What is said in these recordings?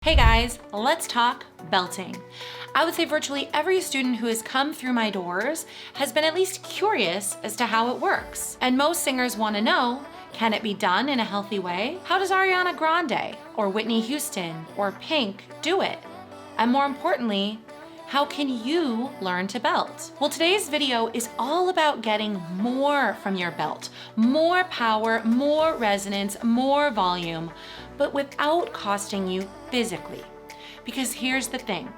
Hey guys, let's talk belting. I would say virtually every student who has come through my doors has been at least curious as to how it works. And most singers want to know, can it be done in a healthy way? How does Ariana Grande or Whitney Houston or Pink do it? And more importantly, how can you learn to belt? Well, today's video is all about getting more from your belt, more power, more resonance, more volume, but without costing you physically. Because here's the thing.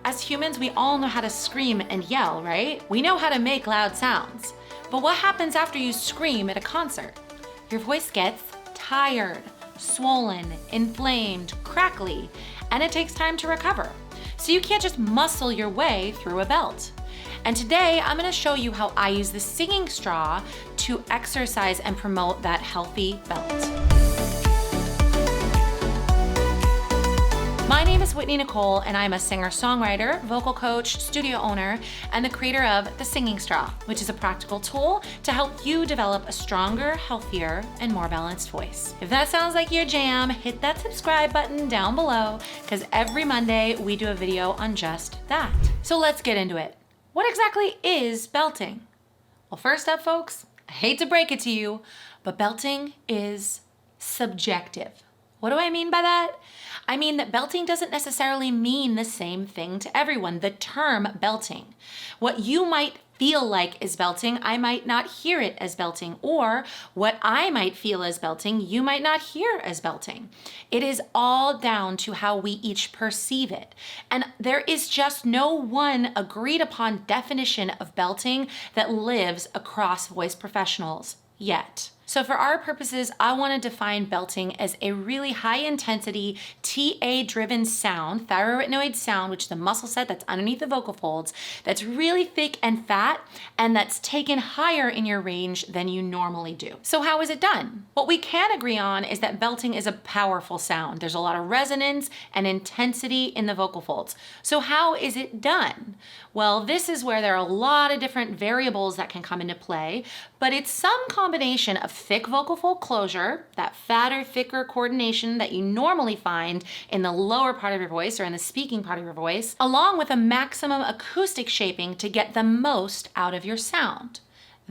As humans, we all know how to scream and yell, right? We know how to make loud sounds. But what happens after you scream at a concert? Your voice gets tired, swollen, inflamed, crackly, and it takes time to recover. So you can't just muscle your way through a belt. And today I'm gonna show you how I use the singing straw to exercise and promote that healthy belt. My name is Whitney Nichole, and I'm a singer-songwriter, vocal coach, studio owner, and the creator of The Singing Straw, which is a practical tool to help you develop a stronger, healthier, and more balanced voice. If that sounds like your jam, hit that subscribe button down below, because every Monday we do a video on just that. So let's get into it. What exactly is belting? Well, first up, folks, I hate to break it to you, but belting is subjective. What do I mean by that? I mean that belting doesn't necessarily mean the same thing to everyone. The term belting. What you might feel like is belting, I might not hear it as belting, or what I might feel as belting, you might not hear as belting. It is all down to how we each perceive it. And there is just no one agreed upon definition of belting that lives across voice professionals yet. So for our purposes, I want to define belting as a really high intensity, TA-driven sound, thyroretinoid sound, which is the muscle set that's underneath the vocal folds, that's really thick and fat, and that's taken higher in your range than you normally do. So how is it done? What we can agree on is that belting is a powerful sound. There's a lot of resonance and intensity in the vocal folds. So how is it done? Well, this is where there are a lot of different variables that can come into play, but it's some combination of thick vocal fold closure, that fatter, thicker coordination that you normally find in the lower part of your voice or in the speaking part of your voice, along with a maximum acoustic shaping to get the most out of your sound.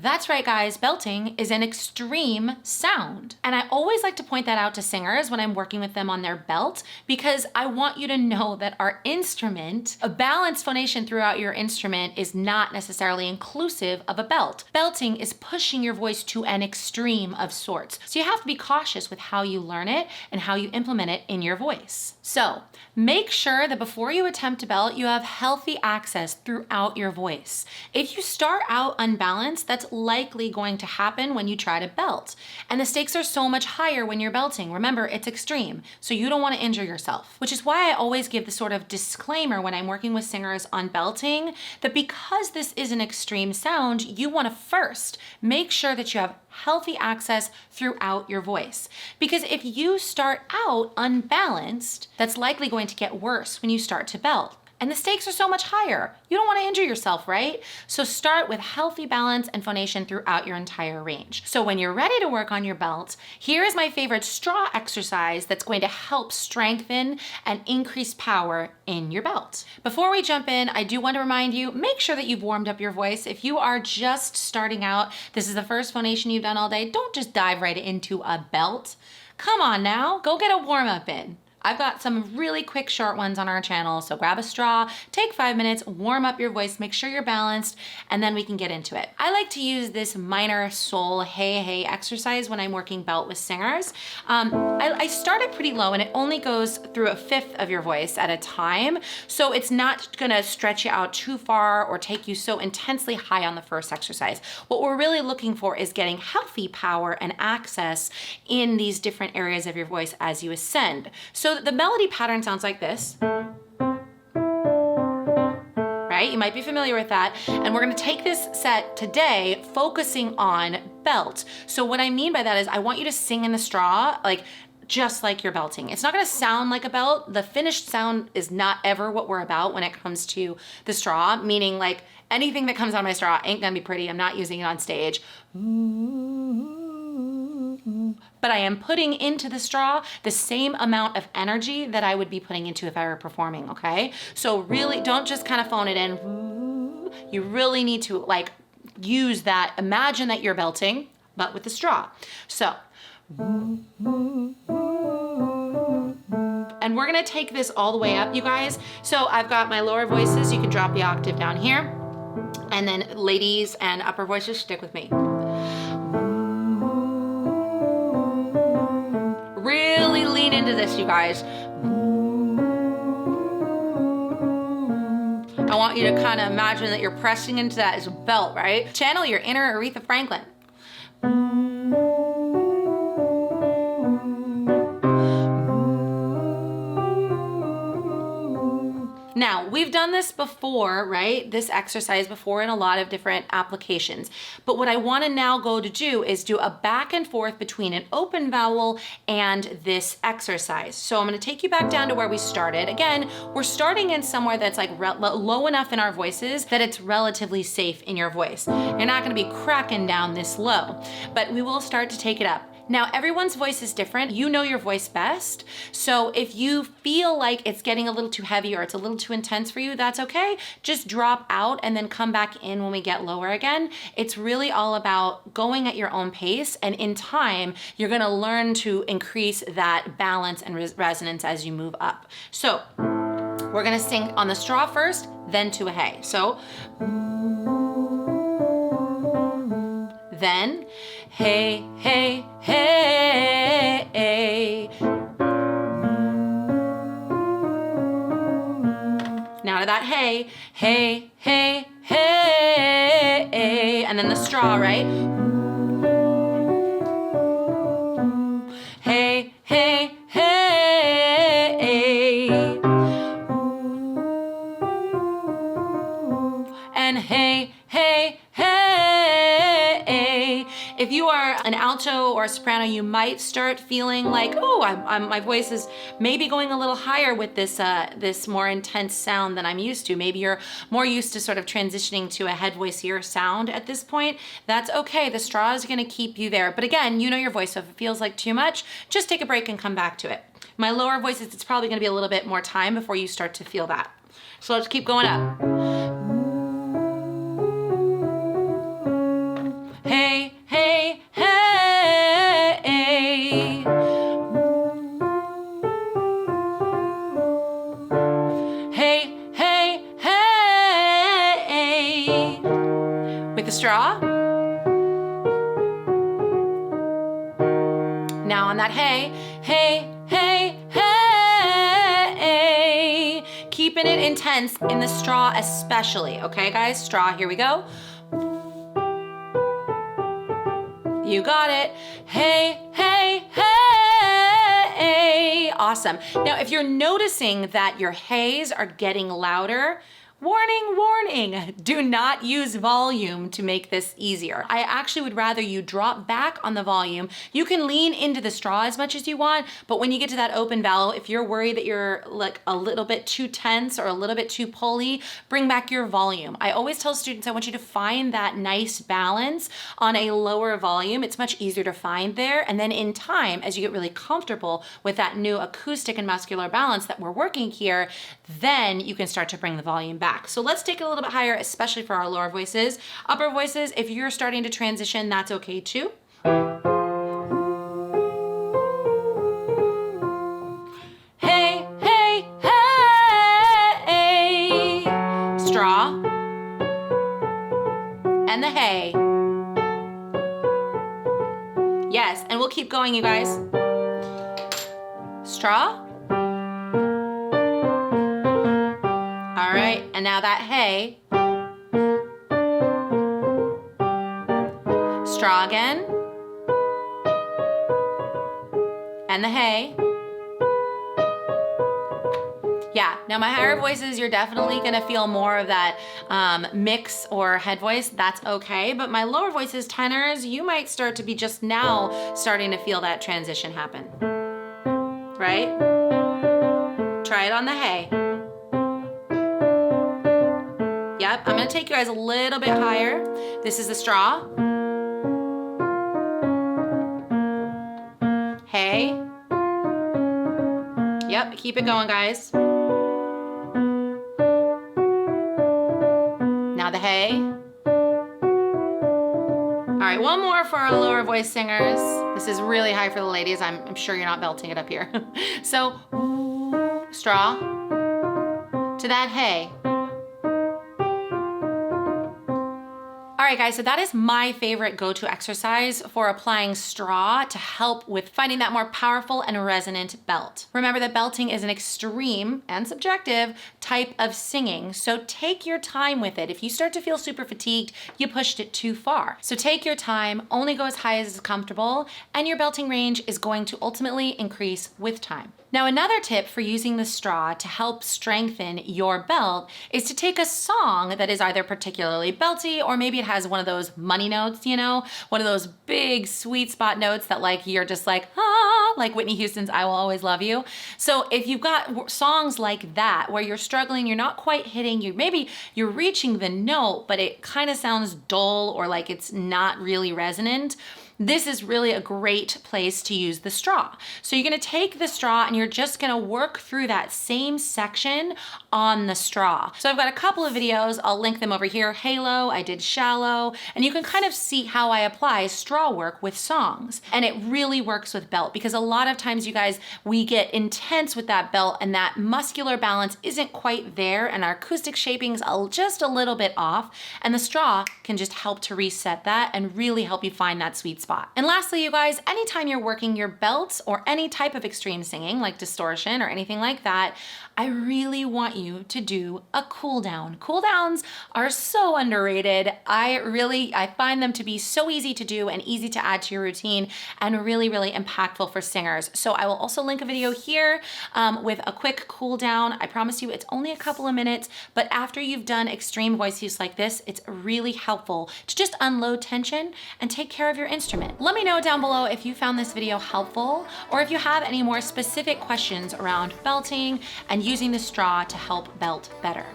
That's right, guys, belting is an extreme sound. And I always like to point that out to singers when I'm working with them on their belt, because I want you to know that our instrument, a balanced phonation throughout your instrument, is not necessarily inclusive of a belt. Belting is pushing your voice to an extreme of sorts. So you have to be cautious with how you learn it and how you implement it in your voice. So make sure that before you attempt to belt, you have healthy access throughout your voice. If you start out unbalanced, that's likely going to happen when you try to belt. And the stakes are so much higher when you're belting. Remember, it's extreme, so you don't want to injure yourself, which is why I always give the sort of disclaimer when I'm working with singers on belting that because this is an extreme sound, you want to first make sure that you have healthy access throughout your voice. Because if you start out unbalanced, that's likely going to get worse when you start to belt. And the stakes are so much higher. You don't want to injure yourself, right? So start with healthy balance and phonation throughout your entire range. So when you're ready to work on your belt, here is my favorite straw exercise that's going to help strengthen and increase power in your belt. Before we jump in, I do want to remind you, make sure that you've warmed up your voice. If you are just starting out, this is the first phonation you've done all day, don't just dive right into a belt. Come on now, go get a warm up in. I've got some really quick short ones on our channel, so grab a straw, take 5 minutes, warm up your voice, make sure you're balanced, and then we can get into it. I like to use this minor sol hey hey exercise when I'm working belt with singers. I start it pretty low and it only goes through a fifth of your voice at a time, so it's not gonna stretch you out too far or take you so intensely high on the first exercise. What we're really looking for is getting healthy power and access in these different areas of your voice as you ascend. So the melody pattern sounds like this, right? You might be familiar with that. And we're gonna take this set today focusing on belt. So what I mean by that is I want you to sing in the straw, like just like you're belting. It's not gonna sound like a belt. The finished sound is not ever what we're about when it comes to the straw, meaning like anything that comes out of my straw ain't gonna be pretty. I'm not using it on stage. but I am putting into the straw the same amount of energy that I would be putting into if I were performing, okay? So really don't just kind of phone it in. You really need to like use that, imagine that you're belting, but with the straw. So, and we're gonna take this all the way up, you guys. So I've got my lower voices, you can drop the octave down here. And then ladies and upper voices, stick with me. Really lean into this, you guys. I want you to kind of imagine that you're pressing into that as a belt, right? Channel your inner Aretha Franklin. Now, we've done this before, right? This exercise before in a lot of different applications. But what I want to now go to do is do a back and forth between an open vowel and this exercise. So I'm going to take you back down to where we started. Again, we're starting in somewhere that's like low enough in our voices that it's relatively safe in your voice. You're not going to be cracking down this low, but we will start to take it up. Now, everyone's voice is different. You know your voice best. So if you feel like it's getting a little too heavy or it's a little too intense for you, that's okay. Just drop out and then come back in when we get lower again. It's really all about going at your own pace. And in time, you're gonna learn to increase that balance and resonance as you move up. So we're gonna sing on the straw first, then to a hey. So, then, hey, hey, hey. Now to that hey, hey, hey, hey. And then the straw, right? Hey, hey, hey. And hey, hey, hey. If you are an alto or a soprano, you might start feeling like, oh, my voice is maybe going a little higher with this this more intense sound than I'm used to. Maybe you're more used to sort of transitioning to a head voicier sound at this point. That's okay. The straw is going to keep you there. But again, you know your voice, so if it feels like too much, just take a break and come back to it. My lower voices, it's probably going to be a little bit more time before you start to feel that. So let's keep going up. Hey, hey, hey. Hey, hey, hey. With the straw. Now on that hey, hey, hey, hey. Keeping it intense in the straw especially. Okay, guys? Straw, here we go. You got it. Hey, hey, hey. Awesome. Now, if you're noticing that your heys are getting louder, warning, warning, do not use volume to make this easier. I actually would rather you drop back on the volume. You can lean into the straw as much as you want, but when you get to that open vowel, if you're worried that you're like a little bit too tense or a little bit too pulley, bring back your volume. I always tell students I want you to find that nice balance on a lower volume. It's much easier to find there. And then in time, as you get really comfortable with that new acoustic and muscular balance that we're working here, then you can start to bring the volume back. So let's take it a little bit higher, especially for our lower voices. Upper voices, if you're starting to transition, that's okay too. Hey, hey, hey. Straw. And the hey. Yes, and we'll keep going, you guys. Straw. All right, and now that hey. Straw again. And the hey. Yeah, now my higher voices, you're definitely gonna feel more of that mix or head voice. That's okay, but my lower voices, tenors, you might start to be just now starting to feel that transition happen. Right? Try it on the hey. Yep, I'm gonna take you guys a little bit higher. This is the straw. hey. Yep, keep it going, guys. Now the hey. All right, one more for our lower voice singers. This is really high for the ladies. I'm sure you're not belting it up here. So, straw to that hey. All right, guys, so that is my favorite go-to exercise for applying straw to help with finding that more powerful and resonant belt. Remember that belting is an extreme and subjective type of singing, so take your time with it. If you start to feel super fatigued, you pushed it too far. So take your time, only go as high as is comfortable, and your belting range is going to ultimately increase with time. Now, another tip for using the straw to help strengthen your belt is to take a song that is either particularly belty or maybe it has one of those money notes, you know, one of those big sweet spot notes that like you're just like, ah, like Whitney Houston's I Will Always Love You. So if you've got songs like that where you're struggling, you're not quite hitting, maybe you're reaching the note, but it kind of sounds dull or like it's not really resonant, this is really a great place to use the straw. So you're gonna take the straw and you're just gonna work through that same section on the straw. So I've got a couple of videos, I'll link them over here. Halo, I did Shallow, and you can kind of see how I apply straw work with songs. And it really works with belt because a lot of times, you guys, we get intense with that belt and that muscular balance isn't quite there and our acoustic shaping's just a little bit off. And the straw can just help to reset that and really help you find that sweet spot. And lastly, you guys, anytime you're working your belts or any type of extreme singing like distortion or anything like that, I really want you to do a cool down. Cool downs are so underrated. I find them to be so easy to do and easy to add to your routine and really, really impactful for singers. So I will also link a video here with a quick cool down. I promise you it's only a couple of minutes, but after you've done extreme voice use like this, it's really helpful to just unload tension and take care of your instrument. Let me know down below if you found this video helpful or if you have any more specific questions around belting and using the straw to help belt better.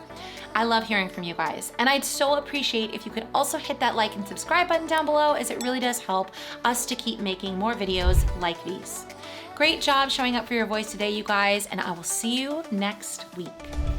I love hearing from you guys, and I'd so appreciate if you could also hit that like and subscribe button down below, as it really does help us to keep making more videos like these. Great job showing up for your voice today, you guys, and I will see you next week.